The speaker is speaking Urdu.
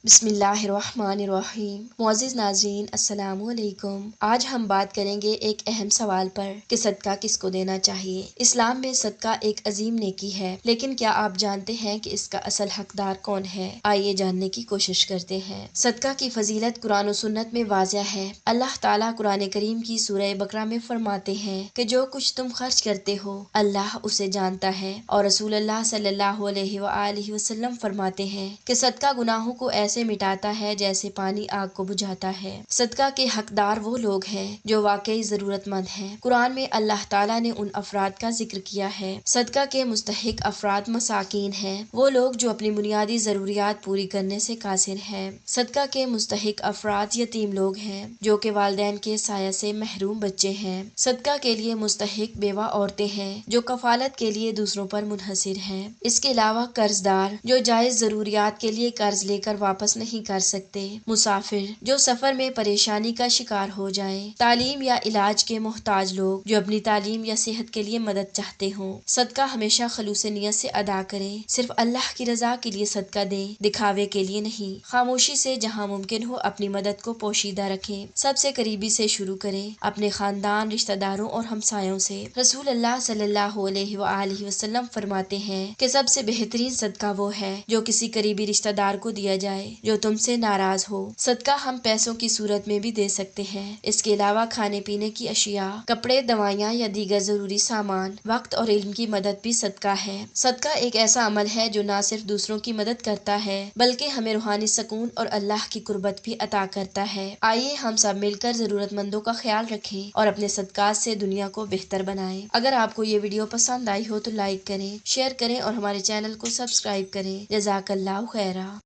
بسم اللہ الرحمن الرحیم۔ معزز ناظرین السلام علیکم۔ آج ہم بات کریں گے ایک اہم سوال پر کہ صدقہ کس کو دینا چاہیے۔ اسلام میں صدقہ ایک عظیم نیکی ہے، لیکن کیا آپ جانتے ہیں کہ اس کا اصل حقدار کون ہے؟ آئیے جاننے کی کوشش کرتے ہیں۔ صدقہ کی فضیلت قرآن و سنت میں واضح ہے۔ اللہ تعالیٰ قرآن کریم کی سورہ بقرہ میں فرماتے ہیں کہ جو کچھ تم خرچ کرتے ہو اللہ اسے جانتا ہے، اور رسول اللہ صلی اللہ علیہ وآلہ وسلم فرماتے ہیں کہ صدقہ گناہوں کو ایسے مٹاتا ہے جیسے پانی آگ کو بجھاتا ہے۔ صدقہ کے حقدار وہ لوگ ہیں جو واقعی ضرورت مند ہیں۔ قرآن میں اللہ تعالیٰ نے ان افراد کا ذکر کیا ہے۔ صدقہ کے مستحق افراد مساکین ہیں، وہ لوگ جو اپنی بنیادی ضروریات پوری کرنے سے قاصر ہیں۔ صدقہ کے مستحق افراد یتیم لوگ ہیں جو کہ والدین کے سایہ سے محروم بچے ہیں۔ صدقہ کے لیے مستحق بیوہ عورتیں ہیں جو کفالت کے لیے دوسروں پر منحصر ہیں۔ اس کے علاوہ قرض دار جو جائز ضروریات کے لیے قرض لے کر واپس نہیں کر سکتے، مسافر جو سفر میں پریشانی کا شکار ہو جائیں، تعلیم یا علاج کے محتاج لوگ جو اپنی تعلیم یا صحت کے لیے مدد چاہتے ہوں۔ صدقہ ہمیشہ خلوص نیت سے ادا کریں، صرف اللہ کی رضا کے لیے صدقہ دیں، دکھاوے کے لیے نہیں۔ خاموشی سے جہاں ممکن ہو اپنی مدد کو پوشیدہ رکھیں، سب سے قریبی سے شروع کریں، اپنے خاندان، رشتہ داروں اور ہمسایوں سے۔ رسول اللہ صلی اللہ علیہ وآلہ وسلم فرماتے ہیں کہ سب سے بہترین صدقہ وہ ہے جو کسی قریبی رشتہ دار کو دیا جائے جو تم سے ناراض ہو۔ صدقہ ہم پیسوں کی صورت میں بھی دے سکتے ہیں۔ اس کے علاوہ کھانے پینے کی اشیاء، کپڑے، دوائیاں یا دیگر ضروری سامان، وقت اور علم کی مدد بھی صدقہ ہے۔ صدقہ ایک ایسا عمل ہے جو نہ صرف دوسروں کی مدد کرتا ہے بلکہ ہمیں روحانی سکون اور اللہ کی قربت بھی عطا کرتا ہے۔ آئیے ہم سب مل کر ضرورت مندوں کا خیال رکھیں اور اپنے صدقات سے دنیا کو بہتر بنائیں۔ اگر آپ کو یہ ویڈیو پسند آئی ہو تو لائک کریں، شیئر کریں اور ہمارے چینل کو سبسکرائب کریں۔ جزاک اللہ خیرا۔